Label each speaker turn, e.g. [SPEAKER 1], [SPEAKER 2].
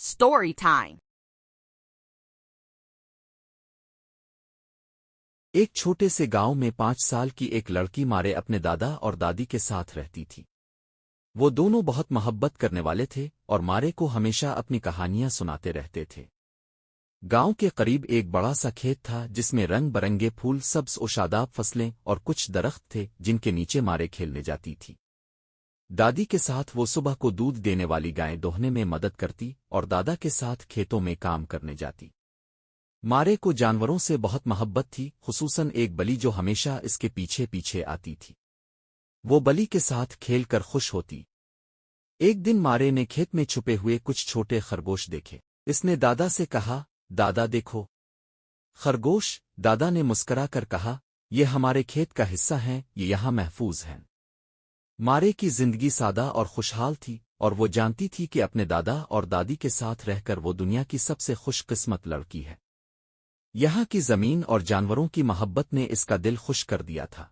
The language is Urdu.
[SPEAKER 1] Story time.
[SPEAKER 2] ایک چھوٹے سے گاؤں میں 5 سال کی ایک لڑکی مارے اپنے دادا اور دادی کے ساتھ رہتی تھی۔ وہ دونوں بہت محبت کرنے والے تھے اور مارے کو ہمیشہ اپنی کہانیاں سناتے رہتے تھے۔ گاؤں کے قریب ایک بڑا سا کھیت تھا جس میں رنگ برنگے پھول، سبز و شاداب فصلیں اور کچھ درخت تھے جن کے نیچے مارے کھیلنے جاتی تھی۔ دادی کے ساتھ وہ صبح کو دودھ دینے والی گائیں دوہنے میں مدد کرتی اور دادا کے ساتھ کھیتوں میں کام کرنے جاتی۔ مارے کو جانوروں سے بہت محبت تھی، خصوصاً ایک بلی جو ہمیشہ اس کے پیچھے پیچھے آتی تھی۔ وہ بلی کے ساتھ کھیل کر خوش ہوتی۔ ایک دن مارے نے کھیت میں چھپے ہوئے کچھ چھوٹے خرگوش دیکھے۔ اس نے دادا سے کہا، دادا دیکھو خرگوش۔ دادا نے مسکرا کر کہا، یہ ہمارے کھیت کا حصہ ہیں، یہ یہاں محفوظ ہیں۔ مارے کی زندگی سادہ اور خوشحال تھی اور وہ جانتی تھی کہ اپنے دادا اور دادی کے ساتھ رہ کر وہ دنیا کی سب سے خوش قسمت لڑکی ہے۔ یہاں کی زمین اور جانوروں کی محبت نے اس کا دل خوش کر دیا تھا۔